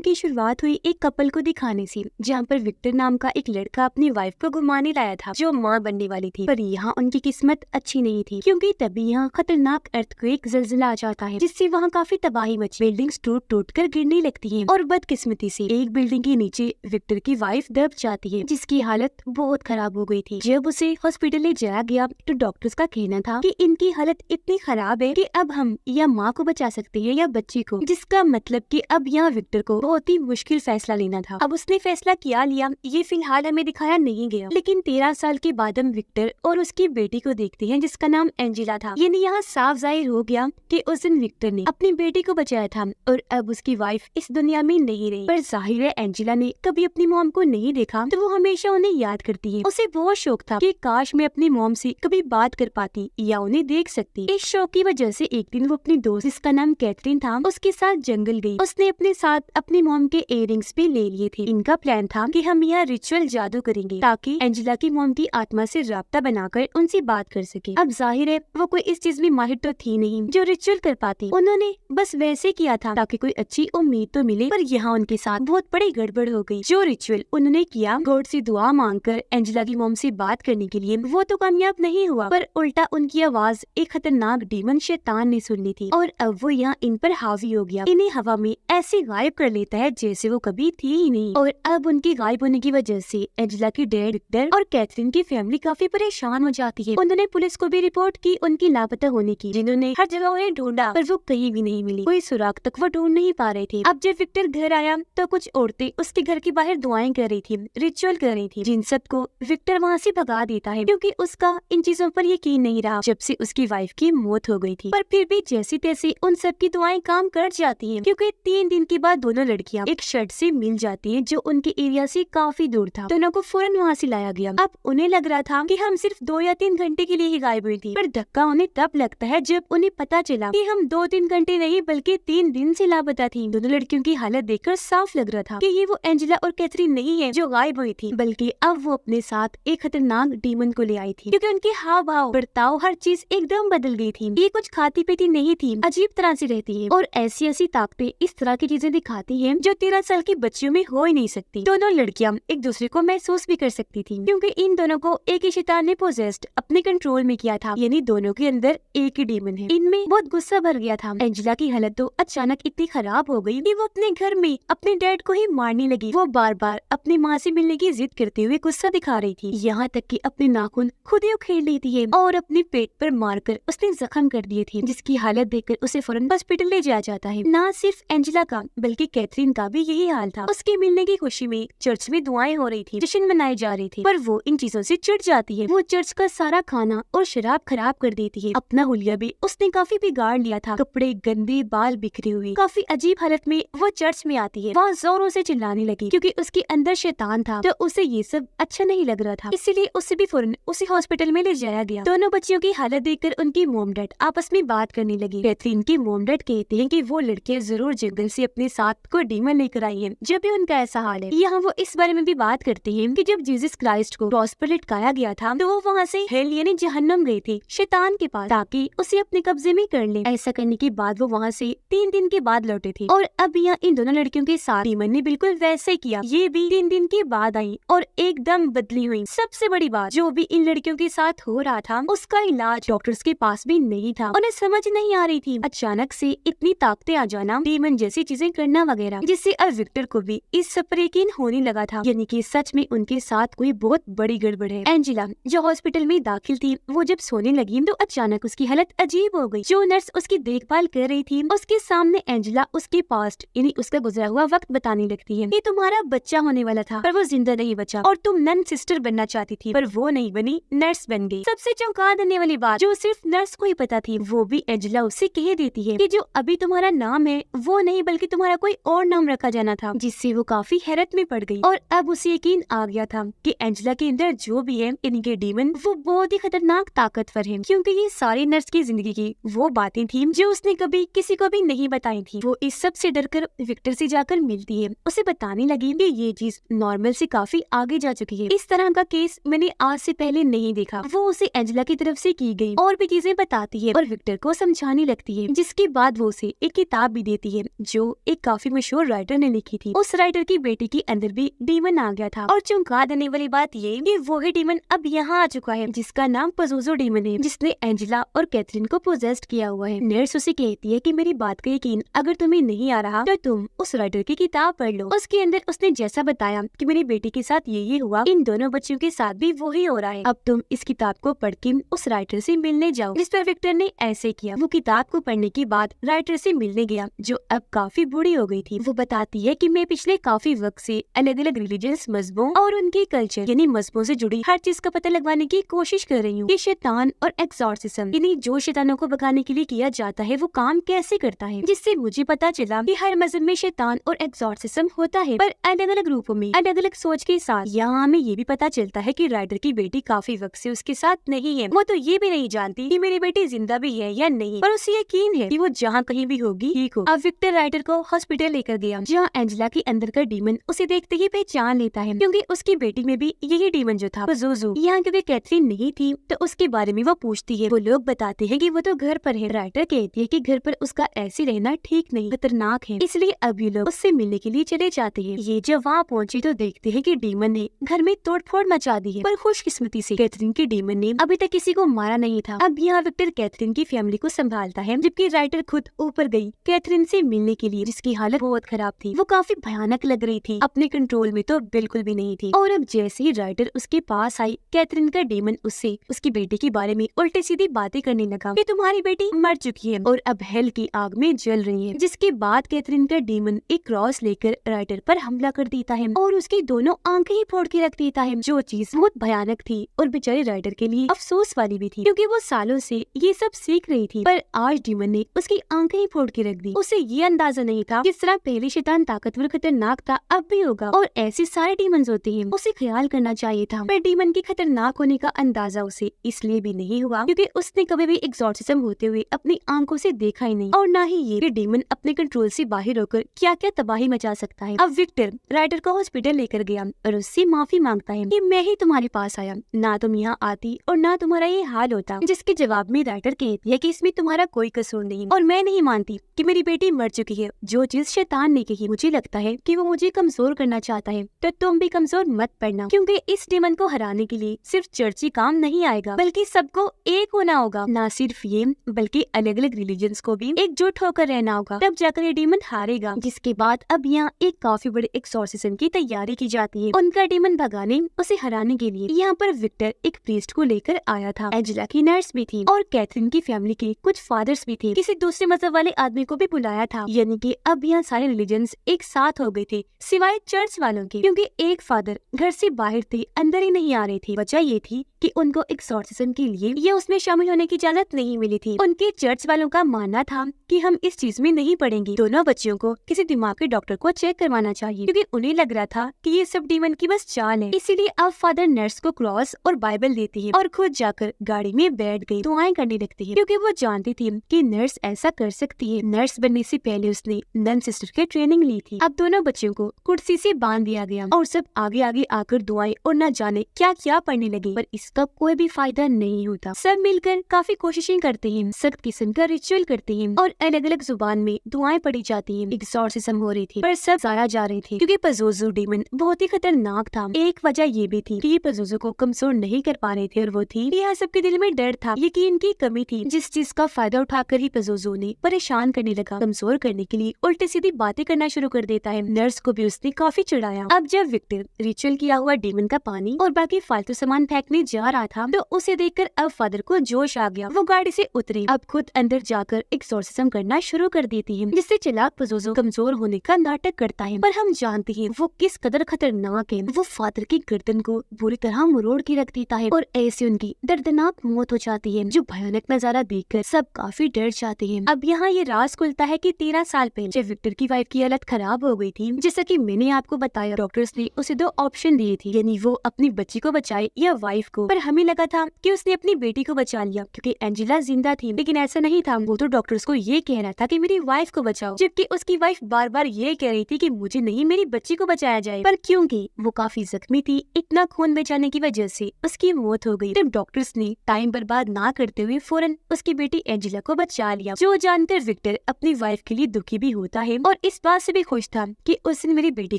की शुरुआत हुई एक कपल को दिखाने से, जहाँ पर विक्टर नाम का एक लड़का अपनी वाइफ को घुमाने लाया था जो माँ बनने वाली थी। पर यहाँ उनकी किस्मत अच्छी नहीं थी, क्योंकि तभी यहाँ खतरनाक अर्थक्वेक ज़लज़ला आ जाता है, जिससे वहाँ काफी तबाही मची। बिल्डिंग्स टूट कर गिरने लगती हैं और बदकिस्मती से एक बिल्डिंग के नीचे विक्टर की वाइफ दब जाती है, जिसकी हालत बहुत खराब हो गई थी। जब उसे हॉस्पिटल ले जाया गया तो डॉक्टर्स का कहना था कि इनकी हालत इतनी खराब है कि अब हम या माँ को बचा सकते हैं या बच्ची को, जिसका मतलब कि अब यहाँ विक्टर को बहुत ही मुश्किल फैसला लेना था। अब उसने फैसला क्या लिया ये फिलहाल हमें दिखाया नहीं गया, लेकिन 13 साल के बाद हम विक्टर और उसकी बेटी को देखते हैं जिसका नाम एंजेला था। यानी यहाँ साफ जाहिर हो गया कि उस दिन विक्टर ने अपनी बेटी को बचाया था और अब उसकी वाइफ इस दुनिया में नहीं रही। पर जाहिर है एंजेला ने कभी अपनी मॉम को नहीं देखा तो वो हमेशा उन्हें याद करती है। उसे बहुत शौक था कि काश मैं अपनी मॉम से कभी बात कर पाती या उन्हें देख सकती। इस शौक की वजह से एक दिन वो अपनी दोस्त जिसका नाम कैथरीन था उसके साथ जंगल गई। उसने अपने साथ अपनी मॉम के इयररिंग्स भी ले लिए थे। इनका प्लान था कि हम यहाँ रिचुअल जादू करेंगे ताकि एंजेला की मॉम की आत्मा से राब्ता बनाकर उनसे बात कर सके। अब जाहिर है वो कोई इस चीज में माहिर तो थी नहीं जो रिचुअल कर पाती। उन्होंने बस वैसे किया था ताकि कोई अच्छी उम्मीद तो मिले, पर यहाँ उनके साथ बहुत बड़ी गड़बड़ हो गई। जो रिचुअल उन्होंने किया गॉड से दुआ मांगकर एंजेला की मॉम से बात करने के लिए, वो तो कामयाब नहीं हुआ, पर उल्टा उनकी आवाज एक खतरनाक डीमन शैतान ने सुन ली थी और अब वो यहाँ इन पर हावी हो गया। इन्हें हवा में ऐसे गायब कर लेता है जैसे वो कभी थी ही नहीं। और अब उनके गायब होने की वजह से एंजेला की डैड विक्टर और कैथरीन की फैमिली काफी परेशान हो जाती है। उन्होंने पुलिस को भी रिपोर्ट की उनकी लापता होने की, जिन्होंने हर जगह उन्हें ढूंढा पर वो कहीं भी नहीं मिली। कोई सुराग तक वो ढूंढ नहीं पा रहे थे। अब जब विक्टर घर आया तो कुछ औरतें उसके घर के बाहर दुआएं कर रही थी, रिचुअल कर रही थी, जिन सब को विक्टर वहाँ से भगा देता है क्योंकि उसका इन चीजों पर यकीन नहीं रहा जब से उसकी वाइफ की मौत हो गई थी। पर फिर भी जैसी तैसी उन सब की दुआएं काम कर जाती हैं, क्योंकि 3 दिन के बाद दोनों लड़कियां एक शर्ट से मिल जाती हैं जो उनके एरिया से काफी दूर था। दोनों को फौरन वहाँ से लाया गया। अब उन्हें लग रहा था कि हम सिर्फ 2 या 3 घंटे के लिए ही गायब हुई थी, पर धक्का उन्हें तब लगता है जब उन्हें पता चला कि हम 2-3 घंटे नहीं बल्कि 3 दिन से लापता थी। दोनों लड़कियों की हालत देखकर साफ लग रहा था कि ये वो एंजेला और कैथरीन नहीं है जो गायब हुई थी, बल्कि अब वो अपने साथ एक खतरनाक डीमन को ले आई थी, क्योंकि उनके हाव भाव बर्ताव हर चीज एकदम बदल गई थी। ये कुछ खाती पीती नहीं थी, अजीब तरह से रहती है और ऐसी ऐसी ताकतें इस तरह की चीजें दिखाती है जो 13 साल की बच्चियों में हो ही नहीं सकती। दोनों लड़कियां एक दूसरे को महसूस भी कर सकती थी, क्योंकि इन दोनों को एक ही शैतान ने पोजेस्ड अपने कंट्रोल में किया था। यानी दोनों के अंदर एक ही डीमन है। इनमें बहुत गुस्सा भर गया था। एंजेला की हालत तो अचानक इतनी खराब हो गई कि वो अपने घर में अपने डैड को ही मारने लगी। वो बार बार अपनी माँ से मिलने की जिद करते हुए गुस्सा दिखा रही थी, यहाँ तक कि अपने नाखून खुद ही उखेड़ लेती है और अपने पेट पर मारकर उसने जख्म कर दिए थे, जिसकी हालत देखकर उसे फौरन हॉस्पिटल ले जाया जाता है। न सिर्फ एंजेला का बल्कि कैथरीन का भी यही हाल था। उसके मिलने की खुशी में चर्च में दुआएं हो रही थी, जश्न मनाए जा रहे थे, पर वो इन चीजों से चिढ़ जाती है। वो चर्च का सारा खाना और शराब खराब कर देती है। अपना हुलिया भी उसने काफी बिगाड़ लिया था, कपड़े गंदे, बाल बिखरे हुए, काफी अजीब हालत में वो चर्च में आती है। वहाँ जोरों से चिल्लाने लगी क्योंकि उसके अंदर शैतान था, तो उसे ये सब अच्छा नहीं लग रहा था, इसीलिए उसे भी फौरन उसी हॉस्पिटल में ले जाया गया। दोनों बच्चियों की हालत देखकर उनकी मॉम डैड आपस में बात करने लगी। कैथरीन की मॉम डैड कहते हैं कि वो लड़कियां जरूर जंगल से अपने साथ कोई डीमन लेकर आई है, जब भी उनका ऐसा हाल है। यहाँ वो इस बारे में भी बात करते हैं कि जब जीसस क्राइस्ट को क्रॉस पर लटकाया गया था तो वो वहाँ से हेल यानी जहन्नम गए थे शैतान के पास, ताकि उसे अपने कब्जे में कर ले। ऐसा करने के बाद वो वहाँ से 3 दिन के बाद लौटे थे और अब यहाँ इन दोनों लड़कियों के साथ डीमन ने बिल्कुल वैसे किया। ये भी 3 दिन के बाद आई और एकदम बदली हुई। सबसे बड़ी बात, जो भी इन लड़कियों के साथ हो रहा था उसका इलाज डॉक्टर्स के पास भी नहीं था। उन्हें समझ नहीं आ रही थी अचानक से इतनी ताकतें आ जाना, डीमन जैसी चीजें करना वगैरह, जिससे अब विक्टर को भी इस सब पर यकीन होने लगा था, यानी कि सच में उनके साथ कोई बहुत बड़ी गड़बड़ है। एंजेला जो हॉस्पिटल में दाखिल थी, वो जब सोने लगी तो अचानक उसकी हालत अजीब हो गई। जो नर्स उसकी देखभाल कर रही थी उसके सामने एंजेला उसके पास्ट यानी उसका गुजरा हुआ वक्त बताने लगती है। ये तुम्हारा बच्चा होने वाला था पर वो जिंदा नहीं बचा और तुम नन सिस्टर बनना चाहती थी पर वो नहीं बनी, नर्स बन गई। सबसे चौंका देने वाली बात जो सिर्फ नर्स को ही पता थी, वो भी एंजेला उससे कह देती है कि जो अभी तुम्हारा नाम है वो नहीं बल्कि तुम्हारा कोई और नाम रखा जाना था, जिससे वो काफी हैरत में पड़ गई। और अब उसे यकीन आ गया था कि एंजेला के अंदर जो भी है इनके डीमन वो बहुत ही खतरनाक ताकतवर है, क्योंकि ये सारी नर्स की जिंदगी की वो बातें थी जो उसने कभी किसी को भी नहीं बताई थी। वो इस सब से डरकर विक्टर से जाकर मिलती है, उसे बताने लगी कि ये चीज नॉर्मल से काफी आगे जा चुकी है, इस तरह का केस मैंने आज से पहले नहीं देखा। वो उसे एंजेला की तरफ से की गई और भी चीजें बताती है और विक्टर को समझाने लगती है, जिसके बाद वो उसे एक किताब भी देती है जो एक काफी मशहूर मशहूर राइटर ने लिखी थी। उस राइटर की बेटी के अंदर भी डीमन आ गया था और चौंका देने वाली बात ये कि वही डीमन अब यहाँ आ चुका है जिसका नाम पजोजो डीमन है, जिसने एंजेला और कैथरीन को पोजेस्ट किया हुआ है। नर्स उसे कहती है कि मेरी बात का यकीन अगर तुम्हें नहीं आ रहा तो तुम उस राइटर की किताब पढ़ लो। उसके अंदर उसने जैसा बताया कि मेरी बेटी के साथ ये हुआ, इन दोनों बच्चों के साथ भी वही हो रहा है। अब तुम इस किताब को पढ़ के उस राइटर से मिलने जाओ। जिस पर विक्टर ने ऐसे किया। वो किताब को पढ़ने के बाद राइटर से मिलने गया जो अब काफी बूढ़ी हो गई थी। वो बताती है कि मैं पिछले काफी वक्त से अलग अलग रिलीजियस मजहबों और उनके कल्चर यानी मजहबों से जुड़ी हर चीज का पता लगवाने की कोशिश कर रही हूँ कि शैतान और एक्सॉर्सिज्म यानी जो शैतानों को भगाने के लिए किया जाता है वो काम कैसे करता है। जिससे मुझे पता चला कि हर मजहब में शैतान और एक्सॉर्सिज्म होता है पर अलग अलग रूपों में, अलग अलग सोच के साथ। यहाँ हमें ये भी पता चलता है कि राइटर की बेटी काफी वक्त से उसके साथ नहीं है। वो तो ये भी नहीं जानती कि मेरी बेटी जिंदा भी है या नहीं, पर उसे यकीन है कि वो जहाँ कहीं भी होगी ठीक हो। अब विक्टर राइटर को हॉस्पिटल लेकर गया जहाँ एंजेला के अंदर का डीमन उसे देखते ही पहचान लेता है क्योंकि उसकी बेटी में भी यही डीमन जो था पजोजो। यहाँ क्योंकि कैथरीन नहीं थी तो उसके बारे में वो पूछती है। वो लोग बताते हैं कि वो तो घर पर है। राइटर कहती है कि घर पर उसका ऐसे रहना ठीक नहीं, खतरनाक है, इसलिए अब ये लोग उससे मिलने के लिए चले जाते हैं। ये जब वहाँ पहुंचे तो देखते हैं कि डीमन ने घर में तोड़फोड़ मचा दी है, पर खुशकिस्मती से कैथरीन के डीमन ने अभी तक किसी को मारा नहीं था। अब यहाँ विक्टर कैथरीन की फैमिली को संभालता है जबकि राइटर खुद ऊपर गई कैथरीन से मिलने के लिए जिसकी हालत बहुत खराब थी। वो काफी भयानक लग रही थी, अपने कंट्रोल में तो बिल्कुल भी नहीं थी। और अब जैसे ही राइटर उसके पास आई कैथरीन का डीमन उससे उसकी बेटी के बारे में उल्टी सीधी बातें करने लगा कि तुम्हारी बेटी मर चुकी है और अब हेल की आग में जल रही है। जिसके बाद कैथरीन का डीमन एक क्रॉस लेकर राइटर पर हमला कर देता है और उसकी दोनों आंखें ही फोड़ के रख देता है, जो चीज बहुत भयानक थी और बेचारे राइटर के लिए अफसोस वाली भी थी क्योंकि वो सालों से ये सब सीख रही थी। पर आज डीमन ने उसकी आंखें ही फोड़ के रख दी। उसे ये अंदाजा नहीं था किस तरह पहले शैतान ताकतवर खतरनाक था अब भी होगा और ऐसे सारे डीमंस होते हैं। उसे ख्याल करना चाहिए था, पर डीमन के खतरनाक होने का अंदाजा उसे इसलिए भी नहीं हुआ क्योंकि उसने कभी भी एक्सॉर्सिज्म होते हुए अपनी आंखों से देखा ही नहीं और ना ही ये कि डीमन अपने कंट्रोल से बाहर होकर क्या क्या तबाही मचा सकता है। अब विक्टर राइटर को हॉस्पिटल लेकर गया और उससे माफी मांगता है कि मैं ही तुम्हारे पास आया, ना तुम यहाँ आती और ना तुम्हारा ये हाल होता। जिसके जवाब में राइटर कहती है कि इसमें तुम्हारा कोई कसूर नहीं और मैं नहीं मानती कि मेरी बेटी मर चुकी है। जो चीज शैतान ने कही मुझे लगता है कि वो मुझे कमजोर करना चाहता है, तो तुम भी कमजोर मत पड़ना क्योंकि इस डीमन को हराने के लिए सिर्फ चर्च ही काम नहीं आएगा बल्कि सबको एक होना होगा। ना सिर्फ ये बल्कि अलग अलग रिलीजन्स को भी एकजुट होकर रहना होगा, तब जाकर ये डीमन हारेगा। जिसके बाद अब यहाँ एक काफी बड़े एक्सॉर्सिज्म की तैयारी की जाती है उनका डीमन भगाने उसे हराने के लिए। यहाँ पर विक्टर एक प्रीस्ट को लेकर आया था, एंजेला की नर्स भी थी और कैथरीन की फैमिली के कुछ फादर्स भी थे। किसी दूसरे मजहब वाले आदमी को भी बुलाया था, यानी कि अब यहाँ सारे रिलीजन्स एक साथ हो गए थे सिवाय चर्च वालों के, क्योंकि एक फादर घर से बाहर थे, अंदर ही नहीं आ रहे थे। वजह ये थी कि उनको एक्सॉर्सिज्म के लिए या उसमें शामिल होने की इजाजत नहीं मिली थी। उनके चर्च वालों का मानना था कि हम इस चीज में नहीं पड़ेंगे। दोनों बच्चियों को किसी दिमाग के डॉक्टर को चेक करवाना चाहिए क्योंकि उन्हें लग रहा था कि ये सब डीमन की बस चाल है। इसीलिए अब फादर नर्स को क्रॉस और बाइबल देती है और खुद जाकर गाड़ी में बैठ गई, दुआएं करने लगती है क्योंकि वो जानती थी कि नर्स ऐसा कर सकती है। नर्स बनने से पहले उसने नन सिस्टर की ट्रेनिंग ली थी। अब दोनों बच्चियों को कुर्सी से बांध दिया गया और सब आगे आगे आकर दुआएं और न जाने क्या क्या पढ़ने लगे, पर इसका कोई भी फायदा नहीं होता। सब मिलकर काफी कोशिशें करते हैं, सख्त किस्म का रिचुअल करते हैं और अलग अलग जुबान में दुआएं पढ़ी जाती हैं। एक्सॉर्सिज्म हो रही थी पर सब जाया जा रहे थे क्योंकि पजोजो डीमन बहुत ही खतरनाक था। एक वजह ये भी थी कि ये पजोजो को कमजोर नहीं कर पा रहे थे और वो थी यहाँ सबके दिल में डर था, यकीन की कमी थी, जिस चीज का फायदा उठाकर ही पजोजो ने परेशान करने लगा। कमजोर करने के लिए उल्टी सीधी बातें करना शुरू कर देता है। नर्स को भी उसने काफी चिढ़ाया। अब जब विक्टर रिचुअल किया हुआ डीमन का पानी और बाकी फालतू सामान फेंकने जा रहा था तो उसे देखकर अब फादर को जोश आ गया। वो गाड़ी से उतरे, अब खुद अंदर जाकर एक्सॉर्सिज्म करना शुरू कर देती है, जिससे चालाक पजोजो कमजोर होने का नाटक करता है। पर हम जानते हैं वो किस कदर खतरनाक है। वो फादर की गर्दन को बुरी तरह मरोड़ के रख देता है और ऐसे उनकी दर्दनाक मौत हो जाती है, जो भयानक नजारा देखकर सब काफी डर जाते हैं। अब यहाँ ये राज खुलता है कि 13 साल पहले जब विक्टर की वाइफ की हालत खराब हो गई थी, जैसा कि मैंने आपको बताया, डॉक्टर्स ने उसे 2 ऑप्शन दिए थे, यानी वो अपनी बच्ची को बचाए या वाइफ को। पर हमें लगा था कि उसने अपनी बेटी को बचा लिया क्योंकि एंजेला जिंदा थी, लेकिन ऐसा नहीं था। वो तो डॉक्टर्स को ये कह रहा था कि मेरी वाइफ को बचाओ, जबकि उसकी वाइफ बार बार ये कह रही थी कि मुझे नहीं, मेरी बच्ची को बचाया जाए। पर क्योंकि वो काफी जख्मी थी, इतना खून बचाने की वजह से उसकी मौत हो गई। तब डॉक्टर्स ने टाइम बर्बाद ना करते हुए फौरन उसकी बेटी एंजेला को बचा लिया, जो जानकर विक्टर अपनी वाइफ के लिए दुखी भी होता है और इस बात से भी खुश था कि उस दिन मेरी बेटी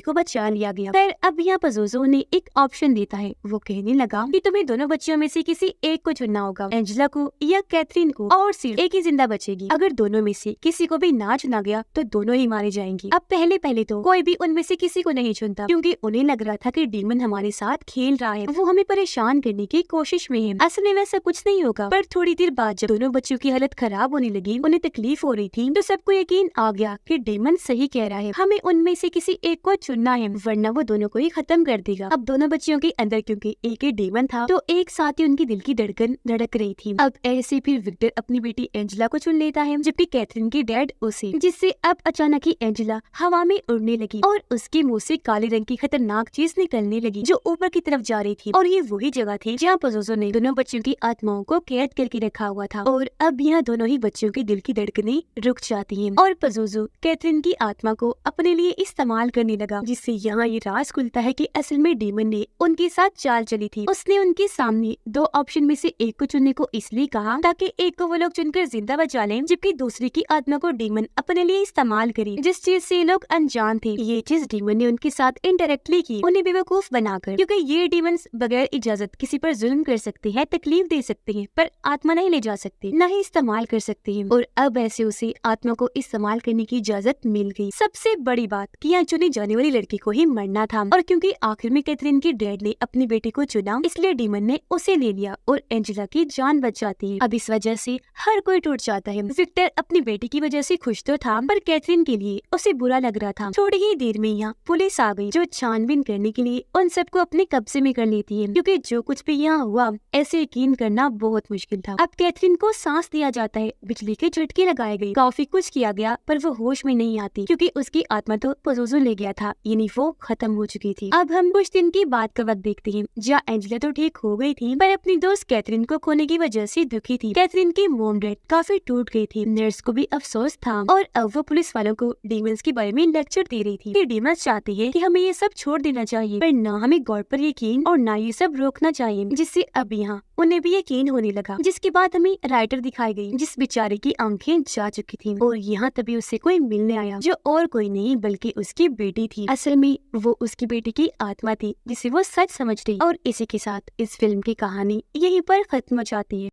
को बचा लिया गया। फिर अब यहाँ पजोजो ने एक ऑप्शन देता है। वो कहने लगा कि तुम्हें दोनों बच्चियों में से किसी एक को चुनना होगा, एंजेला को या कैथरीन को, और सिर्फ एक ही जिंदा बचेगी। अगर दोनों में से किसी को भी ना चुना गया तो दोनों ही मारी जाएंगी। अब पहले तो कोई भी उनमें से किसी को नहीं चुनता, क्योंकि उन्हें लग रहा था कि डीमन हमारे साथ खेल रहा है, वो हमें परेशान करने की कोशिश में है। असल में वैसा कुछ नहीं होगा। पर थोड़ी देर बाद जब दोनों बच्चों की हालत खराब होने लगी, उन्हें तकलीफ हो रही थी, तो सबको यकीन आ गया कि डीमन सही कह रहा है, हमें उनमें से किसी एक को चुनना है, वरना वो दोनों को ही खत्म कर देगा। अब दोनों बच्चियों के अंदर क्योंकि एक ही डीमन था, तो एक साथ ही उनकी दिल की धड़कन धड़क रही थी। अब ऐसे फिर विक्टर अपनी बेटी एंजेला को चुन लेता है, जबकि कैथरीन की डैड उसे, जिससे अब अचानक ही एंजेला हवा में उड़ने लगी और उसके मुंह से काले रंग की खतरनाक चीज निकलने लगी जो ऊपर की तरफ जा रही थी। और ये वही जगह थी जहाँ पजोजो ने दोनों बच्चों की आत्माओं को कैद करके रखा हुआ था। और अब यहाँ दोनों ही बच्चों के दिल की धड़कनें रुक जाती हैं और पजोजो कैथरीन की आत्मा को अपने लिए इस्तेमाल करने लगा, जिससे यहाँ ये राज खुलता है कि असल में डीमन ने उनके साथ चाल चली थी। उसने उनके सामने दो ऑप्शन में से एक को चुनने को इसलिए कहा ताकि एक को वो लोग चुनकर जिंदा बचा लें, जबकि दूसरे की आत्मा को डीमन अपने लिए इस्तेमाल करे। जिस चीज से लोग अनजान थे, ये चीज डीमन ने उनके साथ इनडायरेक्टली की, उन्हें बेवकूफ बनाकर, क्योंकि ये डीमंस बगैर इजाजत किसी पर जुल्म कर सकते हैं, तकलीफ दे सकते हैं, पर आत्मा नहीं ले जा सकते, न ही इस्तेमाल कर सकते हैं। और अब ऐसे उसे आत्मा को इस्तेमाल करने की इजाजत मिल गई। सबसे बड़ी बात कि यहाँ चुनी जाने वाली लड़की को ही मरना था, और क्योंकि आखिर में कैथरीन की डैड ने अपनी बेटी को चुना, इसलिए डीमन ने उसे ले लिया और एंजेला की जान बच जाती है। अब इस वजह से हर कोई टूट जाता है। विक्टर अपनी बेटी की वजह से खुश तो था, पर कैथरीन के लिए उसे बुरा लग रहा था। थोड़ी ही देर में यहाँ पुलिस आ गई, जो छानबीन करने के लिए उन सबको अपने कब्जे में कर लेती है, क्योंकि जो कुछ भी यहाँ हुआ ऐसे यकीन करना बहुत मुश्किल था। अब कैथरीन को सांस दिया जाता है, बिजली के झटके लगाए गए, काफी कुछ किया गया, पर वो होश में नहीं आती, क्योंकि उसकी आत्मा तो पजोजो ले गया था, यानी वो खत्म हो चुकी थी। अब हम कुछ दिन की बात का वक्त देखते हैं, जहाँ एंजेला तो ठीक हो गई थी, पर अपनी दोस्त कैथरीन को खोने की वजह से दुखी थी। कैथरीन की मॉम डैड काफी टूट गई थी, नर्स को भी अफसोस था, और अब वो पुलिस वालों को डीमंस के बारे में लेक्चर दे रही थी कि डीमंस चाहते हैं कि हमें ये सब छोड़ देना चाहिए, पर ना हमें गॉड पर यकीन और ना ये सब रोकना चाहिए, जिससे अब यहाँ उन्हें भी यकीन होने लगा। जिसके बाद हमें राइटर दिखाई गई, जिस बेचारे की आंखें जा चुकी थी, और यहाँ तभी उसे कोई मिलने आया, जो और कोई नहीं बल्कि उसकी बेटी थी। असल में वो उसकी बेटी की आत्मा थी, जिसे वो सच समझ रही। और इसी के साथ इस फिल्म की कहानी यहीं पर खत्म हो जाती है।